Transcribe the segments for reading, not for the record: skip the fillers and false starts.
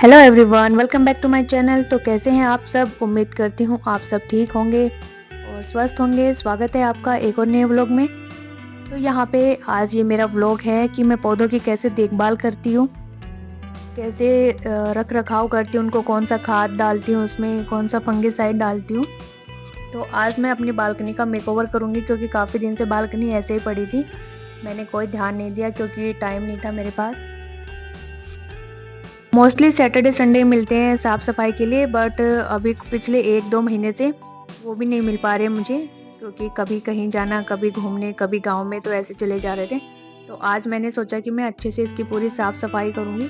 Hello everyone, welcome back to my channel. तो कैसे हैं आप सब? उम्मीद करती हूँ आप सब ठीक होंगे और स्वस्थ होंगे। स्वागत है आपका एक और नए व्लॉग में। तो यहाँ पे आज ये मेरा व्लॉग है कि मैं पौधों की कैसे देखभाल करती हूँ, कैसे रख रखाव करती हूँ, उनको कौन सा खाद डालती हूँ, उसमें कौन सा फंगिसाइड डालती हूँ। तो आज मैं अपनी बालकनी का मेकओवर करूँगी क्योंकि काफ़ी दिन से बालकनी ऐसे ही पड़ी थी। मैंने कोई ध्यान नहीं दिया क्योंकि टाइम नहीं था मेरे पास। मोस्टली सैटरडे संडे मिलते हैं साफ़ सफाई के लिए, बट अभी पिछले 1-2 महीने से वो भी नहीं मिल पा रहे मुझे, क्योंकि कभी कहीं जाना, कभी घूमने, कभी गाँव में, तो ऐसे चले जा रहे थे। तो आज मैंने सोचा कि मैं अच्छे से इसकी पूरी साफ़ सफाई करूँगी।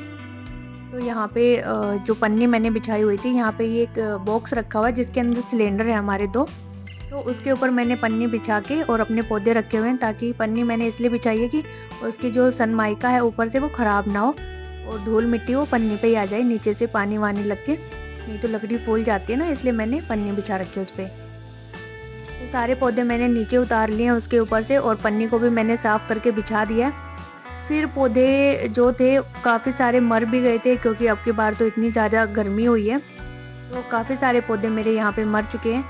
तो यहाँ पे जो पन्नी मैंने बिछाई हुई थी, यहाँ पे ये एक बॉक्स रखा हुआ है जिसके अंदर सिलेंडर है हमारे 2। तो उसके ऊपर मैंने पन्नी बिछा के और अपने पौधे रखे हुए हैं, ताकि पन्नी मैंने इसलिए बिछाई है कि उसकी जो सनमाइका है ऊपर से वो ख़राब ना हो और धूल मिट्टी वो पन्नी पे ही आ जाए, नीचे से पानी वानी लग के, नहीं तो लकड़ी फूल जाती है ना, इसलिए मैंने पन्नी बिछा रखी है उस पे। तो सारे पौधे मैंने नीचे उतार लिए हैं उसके ऊपर से, और पन्नी को भी मैंने साफ़ करके बिछा दिया है। फिर पौधे जो थे काफ़ी सारे मर भी गए थे, क्योंकि अब की बार तो इतनी ज़्यादा गर्मी हुई है, तो काफ़ी सारे पौधे मेरे यहाँ पे मर चुके हैं।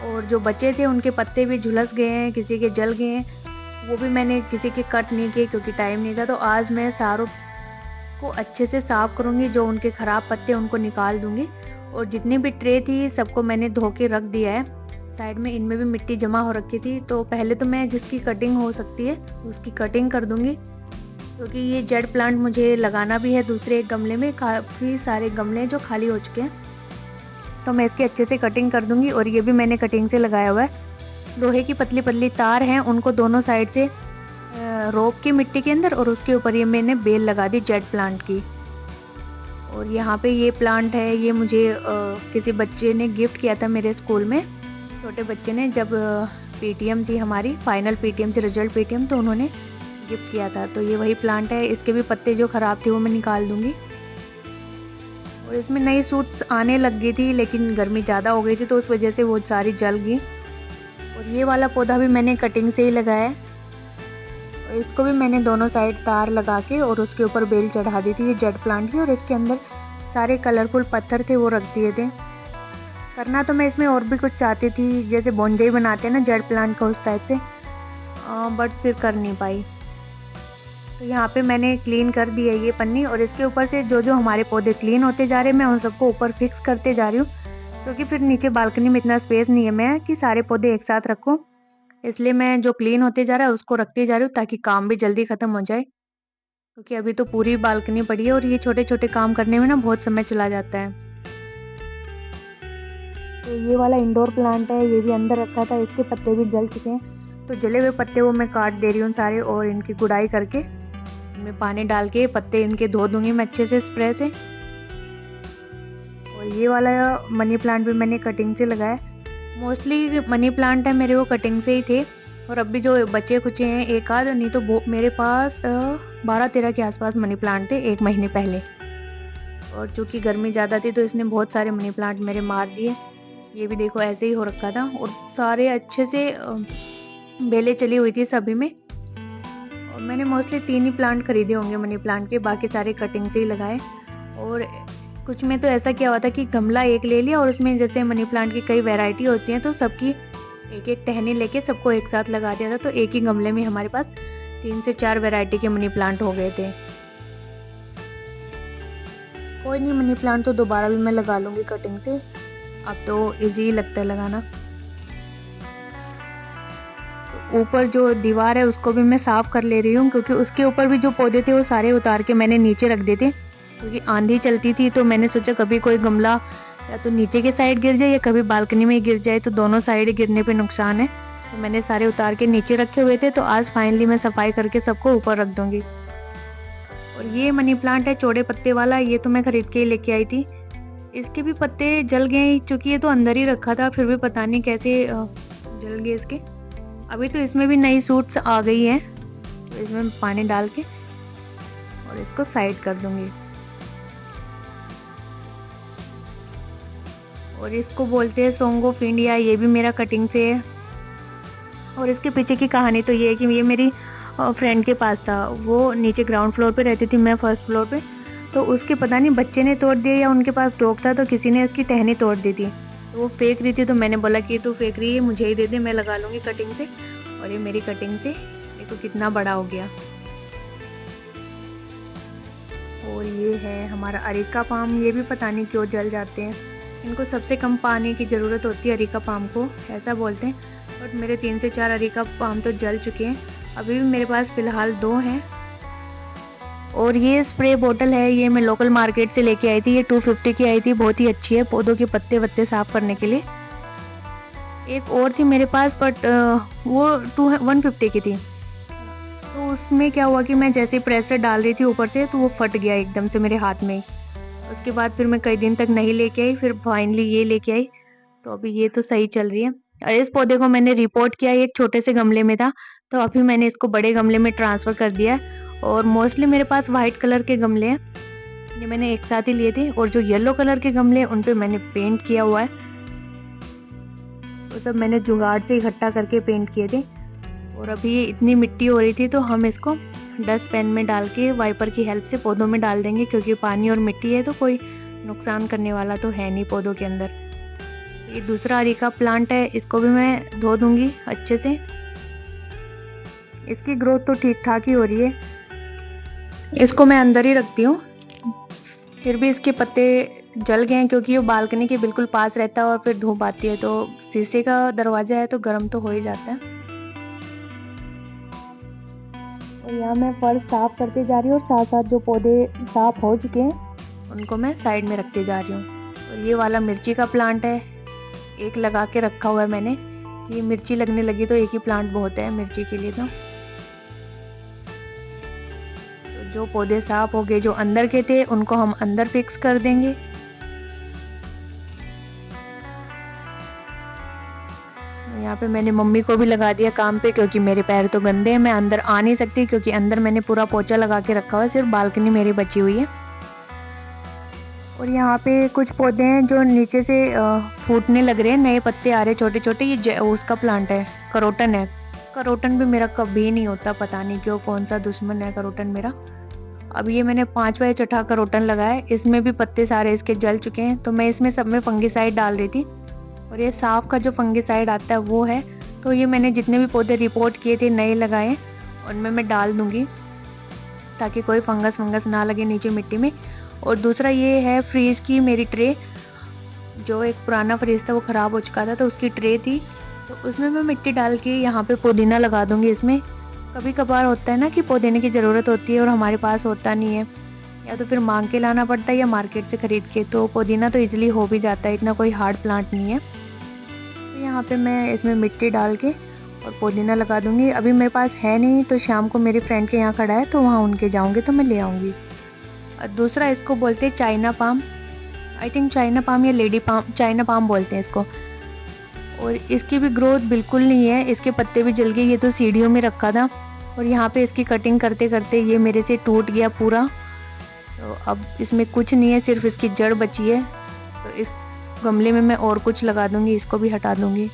और जो बचे थे उनके पत्ते भी झुलस गए हैं, किसी के जल गए हैं, वो भी मैंने किसी के कट नहीं किए क्योंकि टाइम नहीं था। तो आज मैं सारों को अच्छे से साफ करूँगी, जो उनके ख़राब पत्ते उनको निकाल दूँगी, और जितनी भी ट्रे थी सबको मैंने धो के रख दिया है। साइड में इनमें भी मिट्टी जमा हो रखी थी, तो पहले तो मैं जिसकी कटिंग हो सकती है उसकी कटिंग कर दूँगी, क्योंकि ये जेड प्लांट मुझे लगाना भी है दूसरे एक गमले में। काफ़ी सारे गमले हैं जो खाली हो चुके हैं, तो मैं इसकी अच्छे से कटिंग कर दूँगी। और ये भी मैंने कटिंग से लगाया हुआ है। लोहे की पतली-पतली तार हैं, उनको दोनों साइड से रोप के मिट्टी के अंदर, और उसके ऊपर ये मैंने बेल लगा दी जेड प्लांट की। और यहाँ पे ये प्लांट है, ये मुझे किसी बच्चे ने गिफ्ट किया था मेरे स्कूल में। छोटे बच्चे ने, जब पीटीएम थी हमारी, फाइनल पीटीएम थी, रिजल्ट पीटीएम, तो उन्होंने गिफ्ट किया था। तो ये वही प्लांट है। इसके भी पत्ते जो ख़राब थे वो मैं निकाल दूँगी। और इसमें नई सूट्स आने लग गई थी, लेकिन गर्मी ज़्यादा हो गई थी तो उस वजह से वो सारी जल गई। और ये वाला पौधा भी मैंने कटिंग से ही लगाया है, और इसको भी मैंने दोनों साइड तार लगा के और उसके ऊपर बेल चढ़ा दी थी, ये जेड प्लांट की। और इसके अंदर सारे कलरफुल पत्थर थे वो रख दिए थे। करना तो मैं इसमें और भी कुछ चाहती थी, जैसे बोंजाई बनाते हैं ना जेड प्लांट का, उस टाइप से, बट फिर कर नहीं पाई। तो यहाँ पे मैंने क्लीन कर दी है ये पन्नी, और इसके ऊपर से जो जो हमारे पौधे क्लीन होते जा रहे हैं मैं उन सबको ऊपर फिक्स करते जा रही हूँ, क्योंकि फिर नीचे बालकनी में इतना स्पेस नहीं है मैं कि सारे पौधे एक साथ रखूँ। इसलिए मैं जो क्लीन होते जा रहा है उसको रखती जा रही हूँ, ताकि काम भी जल्दी ख़त्म हो जाए, क्योंकि अभी तो पूरी बालकनी पड़ी है और ये छोटे-छोटे काम करने में ना बहुत समय चला जाता है। तो ये वाला इंडोर प्लांट है, ये भी अंदर रखा था, इसके पत्ते भी जल चुके हैं। तो जले हुए पत्ते वो मैं काट दे रही हूँ सारे, और इनकी गुड़ाई करके इनमें पानी डाल के पत्ते इनके धो दूँगी मैं अच्छे से स्प्रे से। और ये वाला मनी प्लांट भी मैंने कटिंग से लगाया है। मोस्टली मनी प्लांट है मेरे, वो कटिंग से ही थे। और अब भी जो बचे कुचे हैं एक आध, नहीं तो मेरे पास 12-13 के आसपास मनी प्लांट थे 1 महीने पहले। और चूँकि गर्मी ज़्यादा थी तो इसने बहुत सारे मनी प्लांट मेरे मार दिए। ये भी देखो ऐसे ही हो रखा था, और सारे अच्छे से बेलें चली हुई थी सभी में। और मैंने मोस्टली 3 ही प्लांट खरीदे होंगे मनी प्लांट के, बाकी सारे कटिंग से ही लगाए। और कुछ में तो ऐसा किया हुआ था कि गमला एक ले लिया, और उसमें जैसे मनी प्लांट की कई वैरायटी होती हैं, तो सबकी एक-एक टहनी लेके सबको एक साथ लगा दिया था। तो एक ही गमले में हमारे पास 3 से 4 वैरायटी के मनी प्लांट हो गए थे। कोई नहीं, मनी प्लांट तो दोबारा भी मैं लगा लूँगी कटिंग से, अब तो ईज़ी लगता है लगाना। तो ऊपर जो दीवार है उसको भी मैं साफ़ कर ले रही हूँ, क्योंकि उसके ऊपर भी जो पौधे थे वो सारे उतार के मैंने नीचे रख दिए थे, क्योंकि आंधी चलती थी। तो मैंने सोचा कभी कोई गमला या तो नीचे के साइड गिर जाए या कभी बालकनी में ही गिर जाए, तो दोनों साइड गिरने पे नुकसान है। तो मैंने सारे उतार के नीचे रखे हुए थे, तो आज फाइनली मैं सफाई करके सबको ऊपर रख दूँगी। और ये मनी प्लांट है चौड़े पत्ते वाला, ये तो मैं खरीद के ही लेके आई थी। इसके भी पत्ते जल गए, क्योंकि ये तो अंदर ही रखा था, फिर भी पता नहीं कैसे जल गए इसके। अभी तो इसमें भी नई सूट्स आ गई हैं, तो इसमें पानी डाल के और इसको साइड कर दूँगी। और इसको बोलते हैं सोंगोफिंडिया, ये भी मेरा कटिंग से है। और इसके पीछे की कहानी तो ये है कि ये मेरी फ्रेंड के पास था। वो नीचे ग्राउंड फ्लोर पे रहती थी, मैं फर्स्ट फ्लोर पे। तो उसके पता नहीं बच्चे ने तोड़ दिया या उनके पास डॉग था, तो किसी ने इसकी टहनी तोड़ दी थी। तो वो फेंक रही थी, तो मैंने बोला कि तू फेंक रही है, मुझे ही दे दे, मैं लगा लूँगी कटिंग से। और ये मेरी कटिंग से देखो कितना बड़ा हो गया। और ये है हमारा अरेका पाम, ये भी पता नहीं क्यों जल जाते हैं। इनको सबसे कम पानी की ज़रूरत होती है अरेका पाम को, ऐसा बोलते हैं। बट मेरे 3 से 4 अरेका पाम तो जल चुके हैं। अभी भी मेरे पास फ़िलहाल 2 हैं। और ये स्प्रे बोतल है, ये मैं लोकल मार्केट से लेके आई थी। ये 250 की आई थी, बहुत ही अच्छी है पौधों के पत्ते वत्ते साफ़ करने के लिए। एक और थी मेरे पास, बट वो 150 की थी। तो उसमें क्या हुआ कि मैं जैसे प्रेशर डाल रही थी ऊपर से, तो वो फट गया एकदम से मेरे हाथ में। उसके बाद फिर मैं कई दिन तक नहीं लेके आई, फिर फाइनली ये लेके आई। तो अभी ये तो सही चल रही है। और इस पौधे को मैंने रिपोर्ट किया, ये एक छोटे से गमले में था, तो अभी मैंने इसको बड़े गमले में ट्रांसफ़र कर दिया है। और मोस्टली मेरे पास वाइट कलर के गमले हैं, ये मैंने एक साथ ही लिए थे। और जो येलो कलर के गमले हैं उन पे मैंने पेंट किया हुआ है। तो सब मैंने जुगाड़ से इकट्ठा करके पेंट किए थे। और अभी ये इतनी मिट्टी हो रही थी, तो हम इसको डस्ट पैन में डाल के वाइपर की हेल्प से पौधों में डाल देंगे, क्योंकि पानी और मिट्टी है तो कोई नुकसान करने वाला तो है नहीं पौधों के अंदर। ये दूसरा अरेका प्लांट है, इसको भी मैं धो दूंगी अच्छे से। इसकी ग्रोथ तो ठीक ठाक ही हो रही है। इसको मैं अंदर ही रखती हूँ, फिर भी इसके पत्ते जल गए हैं, क्योंकि ये बालकनी के बिल्कुल पास रहता है और फिर धूप आती है, तो शीशे का दरवाजा है तो गर्म तो हो ही जाता है। और यहाँ मैं फर्श साफ करते जा रही हूँ, और साथ साथ जो पौधे साफ हो चुके हैं उनको मैं साइड में रखते जा रही हूँ। और ये वाला मिर्ची का प्लांट है, एक लगा के रखा हुआ है मैंने कि मिर्ची लगने लगी तो एक ही प्लांट बहुत है मिर्ची के लिए। तो जो पौधे साफ हो गए, जो अंदर के थे उनको हम अंदर फिक्स कर देंगे। यहाँ पे मैंने मम्मी को भी लगा दिया काम पे, क्योंकि मेरे पैर तो गंदे हैं, मैं अंदर आ नहीं सकती, क्योंकि अंदर मैंने पूरा पोछा लगा के रखा हुआ है, सिर्फ बालकनी मेरी बची हुई है। और यहाँ पे कुछ पौधे हैं जो नीचे से फूटने लग रहे हैं, नए पत्ते आ रहे हैं छोटे छोटे। ये उसका प्लांट है, करोटन है। करोटन भी मेरा कभी नहीं होता, पता नहीं क्यों, कौन सा दुश्मन है करोटन मेरा। अब ये मैंने 5वां या छठा करोटन लगाया है, इसमें भी पत्ते सारे इसके जल चुके हैं, तो मैं इसमें सब में फंगिसाइड डाल रही थी। और ये साफ का जो फंगिसाइड आता है वो है। तो ये मैंने जितने भी पौधे रिपोर्ट किए थे नए लगाए, उनमें मैं डाल दूंगी, ताकि कोई फंगस वंगस ना लगे नीचे मिट्टी में। और दूसरा ये है फ्रीज की मेरी ट्रे, जो एक पुराना फ्रीज था वो ख़राब हो चुका था, तो उसकी ट्रे थी, तो उसमें मैं मिट्टी डाल के यहाँ पे पुदीना लगा दूंगी। इसमें कभी कभार होता है ना कि पुदीने की ज़रूरत होती है और हमारे पास होता नहीं है, या तो फिर मांग के लाना पड़ता है या मार्केट से ख़रीद के। तो पुदीना तो ईजिली हो भी जाता है, इतना कोई हार्ड प्लांट नहीं है। तो यहाँ पे मैं इसमें मिट्टी डाल के और पुदीना लगा दूंगी। अभी मेरे पास है नहीं, तो शाम को मेरी फ्रेंड के यहाँ खड़ा है, तो वहाँ उनके जाऊँगी तो मैं ले आऊँगी। दूसरा इसको बोलते हैं China palm, I think China palm या लेडी पाम, चाइना पाम बोलते हैं इसको। और इसकी भी ग्रोथ बिल्कुल नहीं है, इसके पत्ते भी जल गए। ये तो सीढ़ियों में रखा था, और यहाँ पे इसकी कटिंग करते करते ये मेरे से टूट गया पूरा। तो अब इसमें कुछ नहीं है, सिर्फ इसकी जड़ बची है। तो इस गमले में मैं और कुछ लगा दूंगी, इसको भी हटा दूंगी।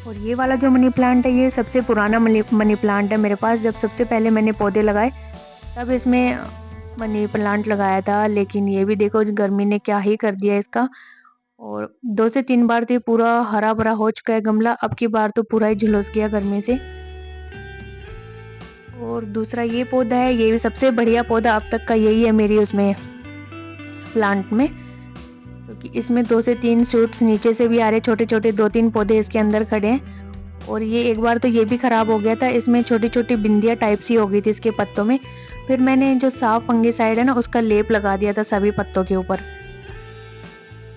और ये वाला जो मनी प्लांट है, ये सबसे पुराना मनी प्लांट है मेरे पास। जब सबसे पहले मैंने पौधे लगाए तब इसमें मनी प्लांट लगाया था, लेकिन ये भी देखो गर्मी ने क्या ही कर दिया इसका। और 2 से 3 बार तो ये पूरा हरा भरा हो चुका है गमला, अब की बार तो पूरा ही झुलस गया गर्मी से। और दूसरा ये पौधा है, ये भी सबसे बढ़िया पौधा अब तक का यही है मेरी उसमें प्लांट में, क्योंकि इसमें 2 से 3 शूट्स नीचे से भी आ रहे, छोटे छोटे 2-3 पौधे इसके अंदर खड़े हैं। और ये एक बार तो ये भी खराब हो गया था, इसमें छोटी छोटी बिंदियाँ टाइप सी हो गई थी इसके पत्तों में। फिर मैंने जो साफ फंगिसाइड है ना, उसका लेप लगा दिया था सभी पत्तों के ऊपर,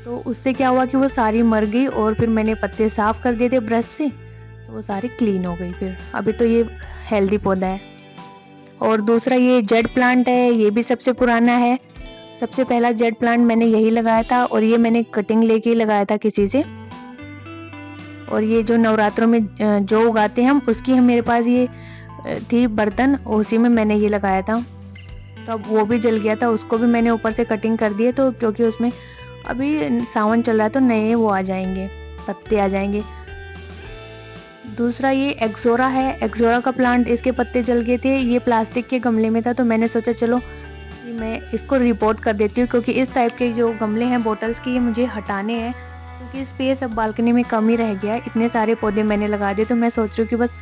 तो उससे क्या हुआ कि वो सारी मर गई। और फिर मैंने पत्ते साफ कर दिए थे ब्रश से, तो वो सारी क्लीन हो गई। फिर अभी तो ये हेल्दी पौधा है। और दूसरा ये जेड प्लांट है, ये भी सबसे पुराना है। सबसे पहला जेड प्लांट मैंने यही लगाया था, और ये मैंने कटिंग लेके ही लगाया था किसी से। और ये जो नवरात्रों में जो उगाते हैं हम, उसकी हम मेरे पास ये थी बर्तन, उसी में मैंने ये लगाया था। तो अब वो भी जल गया था, उसको भी मैंने ऊपर से कटिंग कर दिए, तो क्योंकि उसमें अभी सावन चल रहा है तो नए वो आ जाएंगे, पत्ते आ जाएंगे। दूसरा ये एक्सोरा है, एक्सोरा का प्लांट, इसके पत्ते जल गए थे, ये प्लास्टिक के गमले में था, तो मैंने सोचा चलो कि मैं इसको रिपोर्ट कर देती हूँ, क्योंकि इस टाइप के जो गमले हैं बॉटल्स के, ये मुझे हटाने हैं, क्योंकि स्पेस अब बालकनी में कम ही रह गया है। इतने सारे पौधे मैंने लगा दिए, तो मैं सोच रही हूँ कि बस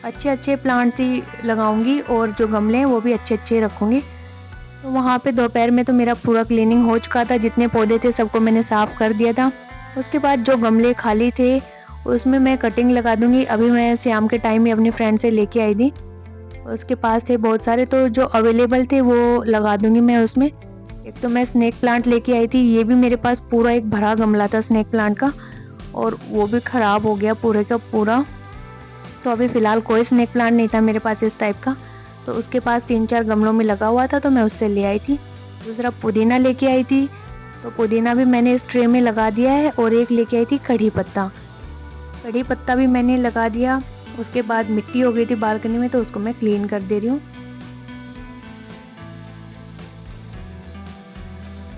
अच्छे प्लांट्स ही लगाऊंगी और जो गमले हैं वो भी अच्छे रखूंगी। तो वहाँ पे दोपहर में तो मेरा पूरा क्लीनिंग हो चुका था, जितने पौधे थे सबको मैंने साफ़ कर दिया था। उसके बाद जो गमले खाली थे उसमें मैं कटिंग लगा दूंगी। अभी मैं शाम के टाइम में अपनी फ्रेंड से लेके आई थी, उसके पास थे बहुत सारे, तो जो अवेलेबल थे वो लगा दूंगी मैं उसमें। एक तो मैं स्नेक प्लांट लेके आई थी, ये भी मेरे पास पूरा एक भरा गमला था स्नेक प्लांट का, और वो भी ख़राब हो गया पूरे का पूरा। तो अभी फ़िलहाल कोई स्नेक प्लांट नहीं था मेरे पास इस टाइप का, तो उसके पास 3-4 गमलों में लगा हुआ था, तो मैं उससे ले आई थी। दूसरा पुदीना लेके आई थी, तो पुदीना भी मैंने इस ट्रे में लगा दिया है। और एक लेके आई थी कढ़ी पत्ता भी मैंने लगा दिया। उसके बाद मिट्टी हो गई थी बालकनी में, तो उसको मैं क्लीन कर दे रही हूँ।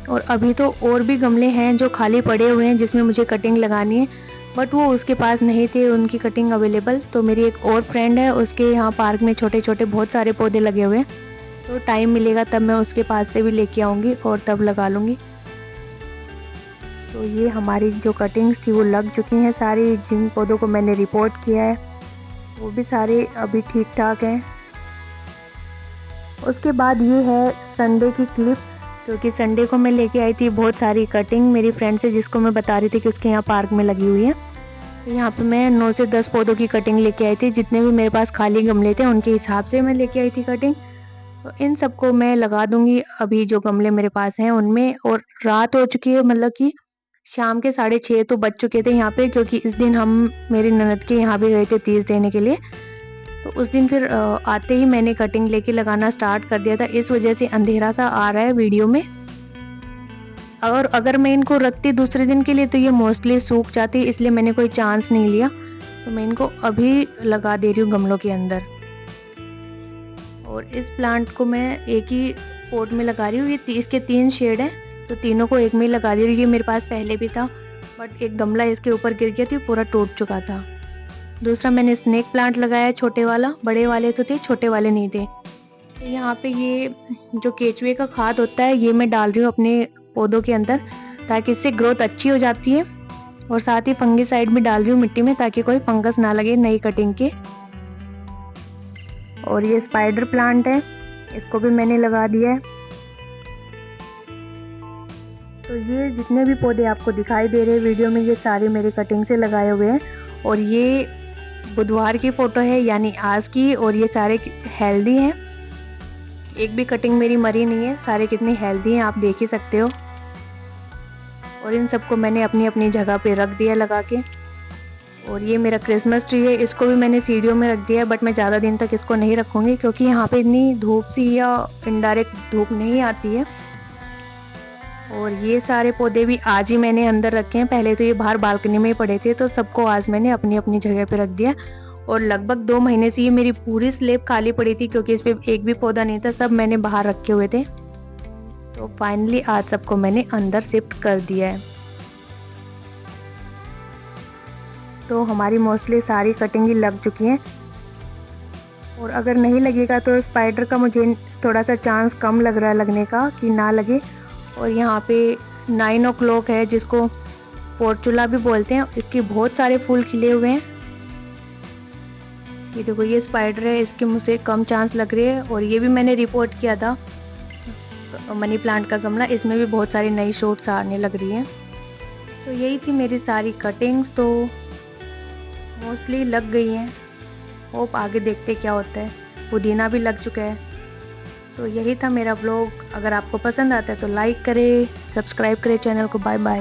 और अभी तो और भी गमले हैं जो खाली पड़े हुए हैं, जिसमें मुझे कटिंग लगानी है, बट वो उसके पास नहीं थे उनकी कटिंग अवेलेबल। तो मेरी एक और फ्रेंड है, उसके यहाँ पार्क में छोटे बहुत सारे पौधे लगे हुए हैं, तो टाइम मिलेगा तब मैं उसके पास से भी लेके आऊँगी और तब लगा लूँगी। तो ये हमारी जो कटिंग्स थी वो लग चुकी हैं सारी। जिन पौधों को मैंने रिपोर्ट किया है वो भी सारे अभी ठीक ठाक हैं। उसके बाद ये है संडे की क्लिप, क्योंकि संडे को मैं लेके आई थी बहुत सारी कटिंग मेरी फ्रेंड से, जिसको मैं बता रही थी कि उसके यहाँ पार्क में लगी हुई है। तो यहाँ पे मैं 9 से 10 पौधों की कटिंग लेके आई थी, जितने भी मेरे पास खाली गमले थे उनके हिसाब से मैं लेके आई थी कटिंग। तो इन सबको मैं लगा दूंगी अभी जो गमले मेरे पास हैं उनमें। और रात हो चुकी है, मतलब कि शाम के 6:30 तो बज चुके थे यहाँ पे, क्योंकि इस दिन हम मेरी ननद के यहाँ भी गए थे तीज देने के लिए। तो उस दिन फिर आते ही मैंने कटिंग लेके लगाना स्टार्ट कर दिया था, इस वजह से अंधेरा सा आ रहा है वीडियो में। और अगर मैं इनको रखती दूसरे दिन के लिए तो ये मोस्टली सूख जाती, इसलिए मैंने कोई चांस नहीं लिया। तो मैं इनको अभी लगा दे रही हूँ गमलों के अंदर। और इस प्लांट को मैं एक ही पॉट में लगा रही हूँ। ये इसके 3 शेड हैं, तो तीनों को एक में ही लगा दे रही हूँ। ये मेरे पास पहले भी था, बट एक गमला इसके ऊपर गिर गया था, पूरा टूट चुका था। दूसरा मैंने स्नेक प्लांट लगाया है छोटे वाला, बड़े वाले तो थे, छोटे वाले नहीं थे। तो यहाँ पे ये जो केचुए का खाद होता है ये मैं डाल रही हूँ अपने पौधों के अंदर, ताकि इससे ग्रोथ अच्छी हो जाती है। और साथ ही फंगिसाइड भी डाल रही हूँ मिट्टी में, ताकि कोई फंगस ना लगे नई कटिंग के। और ये स्पाइडर प्लांट है, इसको भी मैंने लगा दिया है। तो ये जितने भी पौधे आपको दिखाई दे रहे हैं वीडियो में, ये सारे मेरे कटिंग से लगाए हुए हैं। और ये बुधवार की फ़ोटो है, यानी आज की, और ये सारे हेल्दी हैं, एक भी कटिंग मेरी मरी नहीं है, सारे कितनी हेल्दी हैं आप देख ही सकते हो। और इन सबको मैंने अपनी अपनी जगह पे रख दिया लगा के। और ये मेरा क्रिसमस ट्री है, इसको भी मैंने सीढ़ियों में रख दिया है, बट मैं ज़्यादा दिन तक इसको नहीं रखूँगी, क्योंकि यहाँ पे इतनी धूप सी या इनडायरेक्ट धूप नहीं आती है। और ये सारे पौधे भी आज ही मैंने अंदर रखे हैं, पहले तो ये बाहर बालकनी में ही पड़े थे, तो सबको आज मैंने अपनी अपनी जगह पे रख दिया। और लगभग 2 महीने से ये मेरी पूरी स्लैब खाली पड़ी थी, क्योंकि इस पे एक भी पौधा नहीं था, सब मैंने बाहर रखे हुए थे। तो फाइनली आज सबको मैंने अंदर शिफ्ट कर दिया है। तो हमारी मोस्टली सारी कटिंग ही लग चुकी हैं। और अगर नहीं लगेगा तो स्पाइडर का मुझे थोड़ा सा चांस कम लग रहा है लगने का, कि ना लगे। और यहाँ पे 9 o'clock है, जिसको पोर्चुला भी बोलते हैं, इसके बहुत सारे फूल खिले हुए हैं। ये देखो, ये स्पाइडर है, इसके मुझसे कम चांस लग रहे हैं। और ये भी मैंने रिपोर्ट किया था मनी प्लांट का गमला, इसमें भी बहुत सारी नई शॉट्स आने लग रही हैं। तो यही थी मेरी सारी कटिंग्स, तो मोस्टली लग गई हैं। होप आगे देखते क्या होता है। पुदीना भी लग चुका है। तो यही था मेरा व्लॉग। अगर आपको पसंद आता है तो लाइक करें, सब्सक्राइब करें चैनल को। Bye bye.